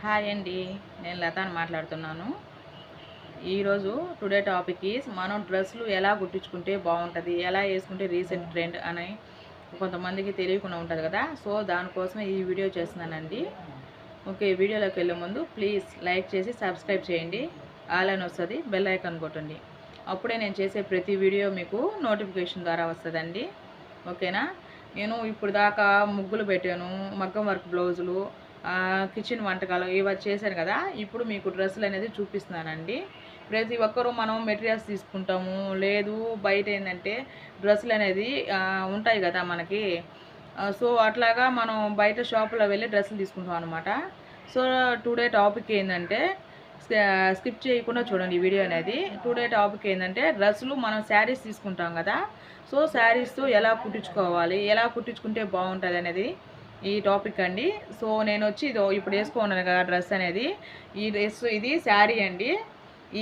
Hi అండి, నేను లతాని మాట్లాడుతున్నాను. ఈరోజు టుడే టాపిక్ ఈజ్ మనం డ్రెస్సులు ఎలా కుట్టించుకుంటే బాగుంటుంది, ఎలా వేసుకుంటే రీసెంట్ ట్రెండ్ అని కొంతమందికి తెలియకుండా ఉంటుంది కదా. సో దానికోసమే ఈ వీడియో చేస్తున్నానండి. ఓకే, వీడియోలోకి వెళ్ళే ముందు ప్లీజ్ లైక్ చేసి సబ్స్క్రైబ్ చేయండి. ఆల్ అని వస్తుంది, బెల్ ఐకాన్ కొట్టండి. అప్పుడే నేను చేసే ప్రతి వీడియో మీకు నోటిఫికేషన్ ద్వారా వస్తుందండి. ఓకేనా. నేను ఇప్పుడు దాకా ముగ్గులు పెట్టాను, మగ్గం వర్క్ బ్లౌజులు, కిచెన్ వంటకాలు ఇవి చేశాను కదా. ఇప్పుడు మీకు డ్రెస్సులు అనేది చూపిస్తున్నానండి. ప్రతి ఒక్కరూ మనం మెటీరియల్స్ తీసుకుంటాము, లేదు బయట ఏంటంటే డ్రెస్సులు అనేది ఉంటాయి కదా మనకి. సో అట్లాగా మనం బయట షాపులో వెళ్ళి డ్రెస్సులు తీసుకుంటాం అనమాట. సో టుడే టాపిక్ ఏంటంటే స్కిప్ చేయకుండా చూడండి ఈ వీడియో అనేది. టుడే టాపిక్ ఏంటంటే డ్రెస్సులు మనం శారీస్ తీసుకుంటాం కదా. సో శారీస్తో ఎలా కుట్టించుకోవాలి, ఎలా కుట్టించుకుంటే బాగుంటుంది అనేది ఈ టాపిక్ అండి. సో నేను వచ్చి ఇదో ఇప్పుడు వేసుకున్నాను కదా డ్రెస్ అనేది. ఈ డ్రెస్ ఇది శారీ అండి.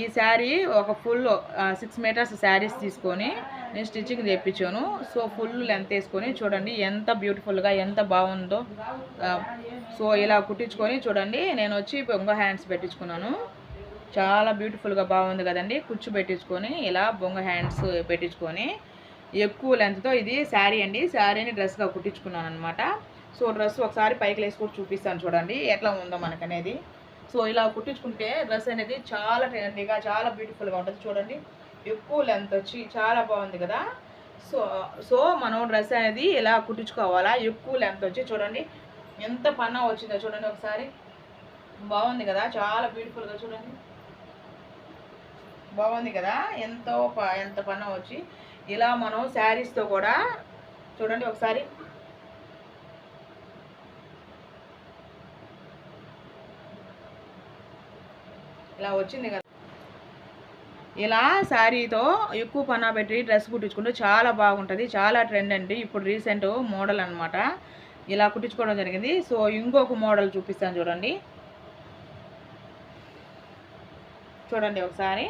ఈ శారీ ఒక ఫుల్ 6 మీటర్స్ శారీస్ తీసుకొని నేను స్టిచ్చింగ్ చేయించాను. సో ఫుల్ లెంత్ వేసుకొని చూడండి ఎంత బ్యూటిఫుల్గా ఎంత బాగుందో. సో ఇలా కుట్టించుకొని చూడండి. నేను వచ్చి బొంగ హ్యాండ్స్ పెట్టించుకున్నాను. చాలా బ్యూటిఫుల్గా బాగుంది కదండి. కుచ్చు పెట్టించుకొని ఇలా బొంగ హ్యాండ్స్ పెట్టించుకొని ఎక్కువ లెంత్తో ఇది శారీ అండి. శారీని డ్రెస్గా కుట్టించుకున్నాను అనమాట. సో డ్రెస్ ఒకసారి పైకి లేసి కూడా చూపిస్తాను చూడండి ఎట్లా ఉందో మనకనేది. సో ఇలా కుట్టించుకుంటే డ్రెస్ అనేది చాలా ట్రెండీగా చాలా బ్యూటిఫుల్గా ఉంటుంది చూడండి. ఎక్కువ లెంత్ వచ్చి చాలా బాగుంది కదా. సో సో మనం డ్రెస్ అనేది ఇలా కుట్టించుకోవాలా. ఎక్కువ లెంత్ వచ్చి చూడండి ఎంత పన్నా వచ్చిందో చూడండి ఒకసారి. బాగుంది కదా, చాలా బ్యూటిఫుల్గా చూడండి. బాగుంది కదా, ఎంత పన్నా వచ్చి ఇలా మనం శారీస్తో కూడా చూడండి ఒకసారి. ఇలా వచ్చింది కదా. ఇలా శారీతో ఎక్కువ పన్నా పెట్టి డ్రెస్ కుట్టించుకుంటే చాలా బాగుంటుంది. చాలా ట్రెండ్ అండి, ఇప్పుడు రీసెంట్ మోడల్ అనమాట. ఇలా కుట్టించుకోవడం జరిగింది. సో ఇంకొక మోడల్ చూపిస్తాను చూడండి. చూడండి ఒకసారి.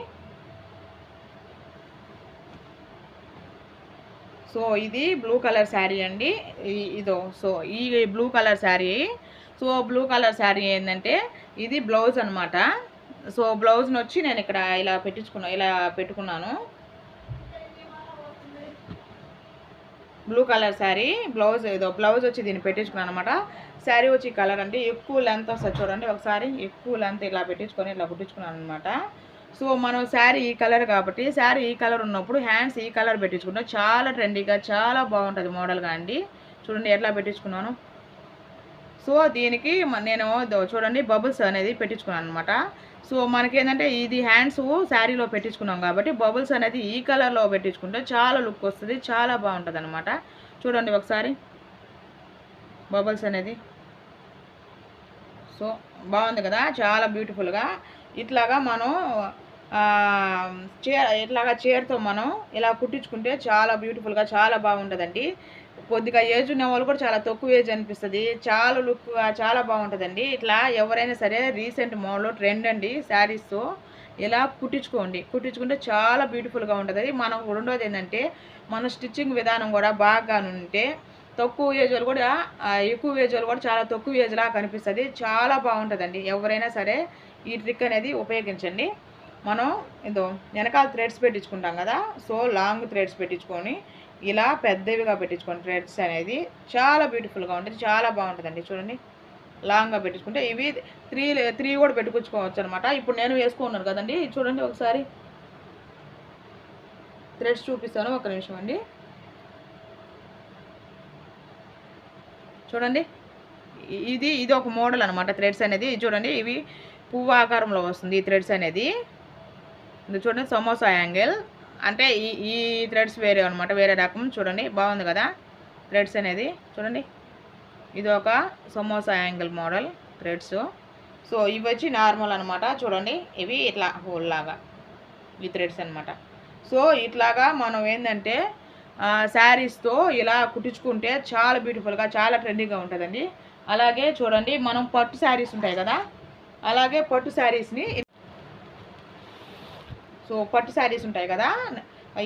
సో ఇది బ్లూ కలర్ శారీ అండి. ఇదో సో ఈ blue colour sari. So blue colour sari ఏంటంటే ఇది బ్లౌజ్ అనమాట. సో బ్లౌజ్ని వచ్చి నేను ఇక్కడ ఇలా పెట్టుకున్నాను. బ్లూ కలర్ శారీ బ్లౌజ్, ఏదో బ్లౌజ్ వచ్చి దీన్ని పెట్టించుకున్నాను అనమాట. శారీ వచ్చి కలర్ అంటే ఎక్కువ లెంత్ వస్తుంది చూడండి ఒకసారి. ఎక్కువ లెంత్ ఇలా పెట్టించుకొని ఇలా కుట్టించుకున్నాను అనమాట. సో మనం శారీ ఈ కలర్ కాబట్టి శారీ ఈ కలర్ ఉన్నప్పుడు హ్యాండ్స్ ఈ కలర్ పెట్టించుకుంటాం. చాలా ట్రెండీగా చాలా బాగుంటుంది మోడల్గా అండి. చూడండి ఎట్లా పెట్టించుకున్నాను. సో దీనికి నేను చూడండి బబుల్స్ అనేది పెట్టించుకున్నాను అనమాట. సో మనకేంటంటే ఇది హ్యాండ్స్ శారీలో పెట్టించుకున్నాం కాబట్టి బబుల్స్ అనేది ఈ కలర్లో పెట్టించుకుంటే చాలా లుక్ వస్తుంది, చాలా బాగుంటుంది అనమాట. చూడండి ఒకసారి బబుల్స్ అనేది. సో బాగుంది కదా, చాలా బ్యూటిఫుల్గా. ఇట్లాగా మనం చీరతో మనం ఇలా కుట్టించుకుంటే చాలా బ్యూటిఫుల్గా చాలా బాగుంటుందండి. కొద్దిగా ఏజ్ ఉన్న వాళ్ళు కూడా చాలా తక్కువ ఏజ్ అనిపిస్తుంది, చాలా లుక్గా చాలా బాగుంటుందండి. ఇట్లా ఎవరైనా సరే రీసెంట్ మోడల్ ట్రెండ్ అండి శారీస్తో ఇలా కుట్టించుకుంటే చాలా బ్యూటిఫుల్గా ఉంటుంది. మనం రెండోది ఏంటంటే మన స్టిచ్చింగ్ విధానం కూడా బాగా ఉంటే తక్కువ ఏజ్ వాళ్ళు కూడా ఎక్కువ ఏజ్ వాళ్ళు కూడా చాలా తక్కువ ఏజ్లా కనిపిస్తుంది, చాలా బాగుంటుందండి. ఎవరైనా సరే ఈ ట్రిక్ అనేది ఉపయోగించండి. మనం ఇదో వెనకాల థ్రెడ్స్ పెట్టించుకుంటాం కదా. సో లాంగ్ థ్రెడ్స్ పెట్టించుకొని ఇలా పెద్దవిగా పెట్టించుకోండి. థ్రెడ్స్ అనేది చాలా బ్యూటిఫుల్గా ఉంటుంది, చాలా బాగుంటుందండి. చూడండి లాంగ్గా పెట్టించుకుంటే ఇవి త్రీ కూడా పెట్టుకోవచ్చు అనమాట. ఇప్పుడు నేను వేసుకున్నాను కదండి. చూడండి ఒకసారి థ్రెడ్స్ చూపిస్తాను, ఒక నిమిషం అండి. చూడండి ఇది ఒక మోడల్ అనమాట థ్రెడ్స్ అనేది. చూడండి ఇవి పువ్వు ఆకారంలో వస్తుంది ఈ థ్రెడ్స్ అనేది. ఇది చూడండి సమోసా యాంగిల్ అంటే ఈ థ్రెడ్స్ వేరే అనమాట, వేరే రకం. చూడండి బాగుంది కదా థ్రెడ్స్ అనేది. చూడండి ఇది ఒక samosa angle model threads. So ఇవి వచ్చి నార్మల్ అనమాట. చూడండి ఇవి ఇట్లా హోల్ లాగా ఈ థ్రెడ్స్ అనమాట. సో ఇట్లాగా మనం ఏంటంటే శారీస్తో ఇలా కుట్టించుకుంటే చాలా బ్యూటిఫుల్గా చాలా ట్రెండింగ్గా ఉంటుందండి. అలాగే చూడండి మనం పట్టు శారీస్ ఉంటాయి కదా, అలాగే పట్టు శారీస్ని సో పట్టు శారీస్ ఉంటాయి కదా.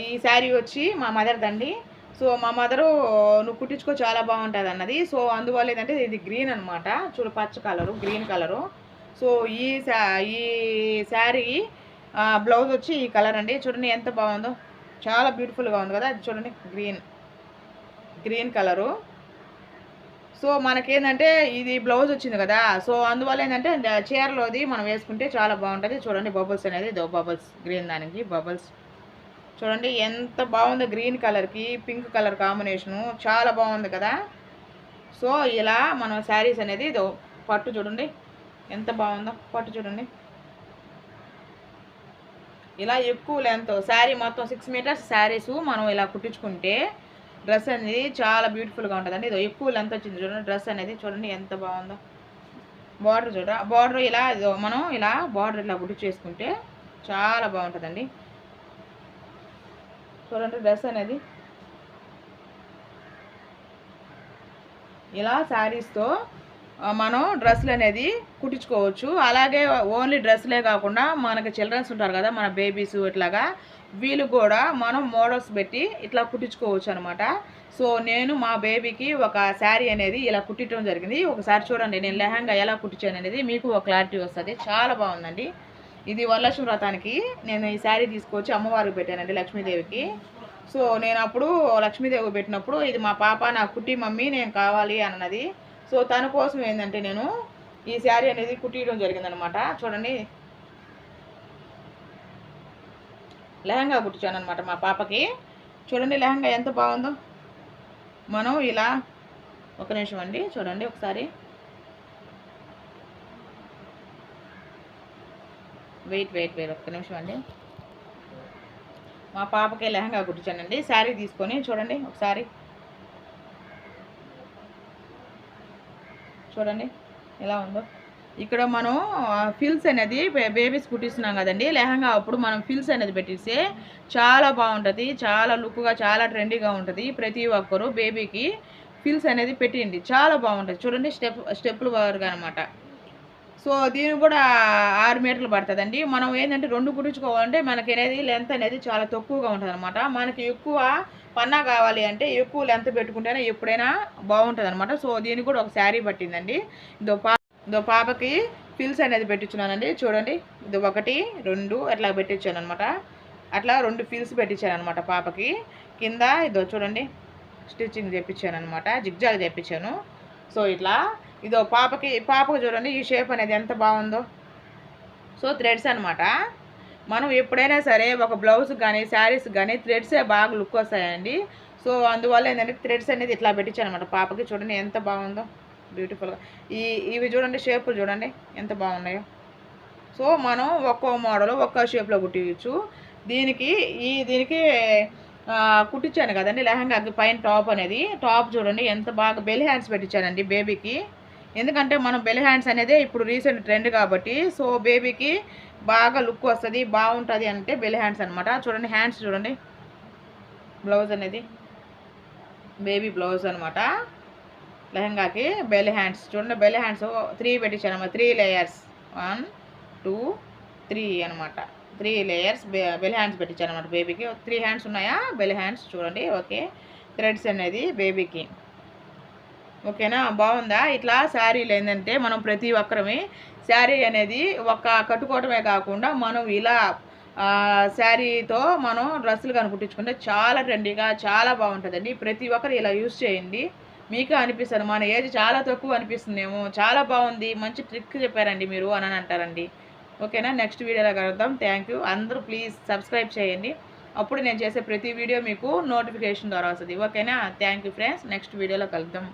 ఈ శారీ వచ్చి మా మదర్దండి. సో మా మదరు నువ్వు కుట్టించుకో చాలా బాగుంటుంది అన్నది. సో అందువల్ల ఏంటంటే ఇది గ్రీన్ అనమాట. చూడు పచ్చ కలరు, గ్రీన్ కలరు. సో ఈ శారీ బ్లౌజ్ వచ్చి ఈ కలర్ అండి. చూడండి ఎంత బాగుందో, చాలా బ్యూటిఫుల్గా ఉంది కదా. చూడండి గ్రీన్ కలరు. సో మనకేంటంటే ఇది బ్లౌజ్ వచ్చింది కదా, సో అందువల్ల ఏంటంటే చీరలోది మనం వేసుకుంటే చాలా బాగుంటుంది. చూడండి బబుల్స్ అనేది, బబుల్స్ గ్రీన్ దానికి బబుల్స్ చూడండి ఎంత బాగుందో. గ్రీన్ కలర్కి పింక్ కలర్ కాంబినేషను చాలా బాగుంది కదా. సో ఇలా మనం శారీస్ అనేది పట్టు చూడండి ఎంత బాగుందో, పట్టు చూడండి ఇలా ఎక్కువ లెంత్ శారీ మొత్తం 6 మీటర్స్ శారీస్ మనం ఇలా కుట్టించుకుంటే డ్రెస్ అనేది చాలా బ్యూటిఫుల్గా ఉంటుందండి. ఇది ఎక్కువ లెంత్ వచ్చింది చూడండి. డ్రెస్ అనేది చూడండి ఎంత బాగుందో. బార్డర్ బార్డర్ ఇలా మనం ఇలా బార్డర్ ఇలా కుట్టి చేసుకుంటే చాలా బాగుంటుందండి. చూడండి డ్రెస్ అనేది ఇలా శారీస్తో మనం డ్రెస్సులు అనేది కుట్టించుకోవచ్చు. అలాగే ఓన్లీ డ్రెస్సులే కాకుండా మనకి చిల్డ్రన్స్ ఉంటారు కదా, మన బేబీస్ ఇట్లాగా వీళ్ళు కూడా మనం మోడల్స్ పెట్టి ఇట్లా కుట్టించుకోవచ్చు అనమాట. సో నేను మా బేబీకి ఒక శారీ అనేది ఇలా కుట్టించడం జరిగింది. ఒకసారి చూడండి నేను లెహంగా ఎలా కుట్టించాను అనేది మీకు ఒక క్లారిటీ వస్తుంది. చాలా బాగుందండి. ఇది వరలక్ష్మి వ్రతానికి నేను ఈ శారీ తీసుకొచ్చి అమ్మవారికి పెట్టానండి, లక్ష్మీదేవికి. సో నేను అప్పుడు లక్ష్మీదేవికి పెట్టినప్పుడు ఇది మా పాప నాకు కుట్టి మమ్మీ నేను కావాలి అన్నది. సో తన కోసం ఏంటంటే నేను ఈ శారీ అనేది కుట్టియడం జరిగిందనమాట. చూడండి లెహంగా కుట్టించాను అనమాట మా పాపకి. చూడండి లెహంగా ఎంత బాగుందో. మనం ఇలా ఒక నిమిషం అండి చూడండి ఒకసారి, వెయిట్ ఒక్క నిమిషం అండి. మా పాపకి లెహంగా కుట్టించానండి శారీ తీసుకొని. చూడండి ఒకసారి చూడండి ఎలా ఉందో. ఇక్కడ మనం ఫిల్స్ అనేది బేబీస్ కుట్టిస్తున్నాం కదండి లెహంగా, అప్పుడు మనం ఫిల్స్ అనేది పెట్టిస్తే చాలా బాగుంటుంది, చాలా లుక్గా చాలా ట్రెండీగా ఉంటుంది. ప్రతి ఒక్కరు బేబీకి ఫిల్స్ అనేది పెట్టిండి చాలా బాగుంటుంది. చూడండి స్టెప్పులు వారుగా అనమాట. సో దీనికి కూడా 6 మీటర్లు పడుతుందండి. మనం ఏంటంటే 2 కుట్టించుకోవాలంటే మనకి అనేది లెంత్ అనేది చాలా తక్కువగా ఉంటుంది అనమాట. మనకి ఎక్కువ పన్నా కావాలి అంటే ఎక్కువ లెంత్ పెట్టుకుంటేనే ఎప్పుడైనా బాగుంటుంది అనమాట. సో దీనికి కూడా ఒక శారీ పట్టిందండి. ఇదో పాపకి ఫిల్స్ అనేది పెట్టించున్నానండి. చూడండి ఇది 1 2 అట్లా పెట్టించాను అనమాట. అట్లా 2 ఫిల్స్ పెట్టించాను అనమాట పాపకి. కింద ఇదో చూడండి స్టిచ్చింగ్ చేయించాను అనమాట, జిగ్జాగ్ చేయించాను. సో ఇట్లా ఇదో పాపకు చూడండి ఈ షేప్ అనేది ఎంత బాగుందో. సో థ్రెడ్స్ అనమాట. మనం ఎప్పుడైనా సరే ఒక బ్లౌజ్ కానీ శారీస్ కానీ థ్రెడ్సే బాగా లుక్ వస్తాయండి. సో అందువల్ల ఏంటంటే థ్రెడ్స్ అనేది ఇట్లా పెట్టించాను అనమాట పాపకి. చూడండి ఎంత బాగుందో బ్యూటిఫుల్గా. ఇవి చూడండి షేపులు చూడండి ఎంత బాగున్నాయో. సో మనం ఒక్కో మోడల్ ఒక్కో షేప్లో కుట్టించు. దీనికి కుట్టించాను కదండి లెహంగాకి పైన టాప్ చూడండి ఎంత బాగా బెల్ హ్యాండ్స్ పెట్టించానండి బేబీకి. ఎందుకంటే మనం బెల్ హ్యాండ్స్ అనేది ఇప్పుడు రీసెంట్ ట్రెండ్ కాబట్టి సో బేబీకి బాగా లుక్ వస్తుంది, బాగుంటుంది అంటే బెల్ హ్యాండ్స్ అనమాట. చూడండి హ్యాండ్స్ చూడండి, బ్లౌజ్ అనేది బేబీ బ్లౌజ్ అనమాట. లెహంగాకి బెల్ హ్యాండ్స్ చూడండి, బెల్ హ్యాండ్స్ 3 పెట్టించాను అనమాట. 3 లేయర్స్ 1 2 3 అనమాట. 3 లేయర్స్ బెల్ హ్యాండ్స్ పెట్టించాను అనమాట బేబీకి. 3 హ్యాండ్స్ ఉన్నాయా బెల్ హ్యాండ్స్ చూడండి. ఓకే థ్రెడ్స్ అనేది బేబీకి. ఓకేనా బాగుందా. ఇట్లా శారీలు ఏంటంటే మనం ప్రతి ఒక్కరమే శారీ అనేది కట్టుకోవడమే కాకుండా మనం ఇలా శారీతో మనం డ్రెస్సులు కనుక్కుంటే చాలా ట్రెండీగా చాలా బాగుంటుందండి. ప్రతి ఒక్కరు ఇలా యూజ్ చేయండి, మీకు అనిపిస్తుంది మన ఏజ్ చాలా తక్కువ అనిపిస్తుందేమో, చాలా బాగుంది మంచి ట్రిక్ చెప్పారండి మీరు అని అంటారండి. ఓకేనా నెక్స్ట్ వీడియోలో కలుద్దాం. Thank you. అందరూ ప్లీజ్ సబ్స్క్రైబ్ చేయండి, అప్పుడు నేను చేసే ప్రతి వీడియో మీకు నోటిఫికేషన్ ద్వారా వస్తుంది. ఓకేనా థ్యాంక్ యూ ఫ్రెండ్స్. నెక్స్ట్ వీడియోలో కలుద్దాం.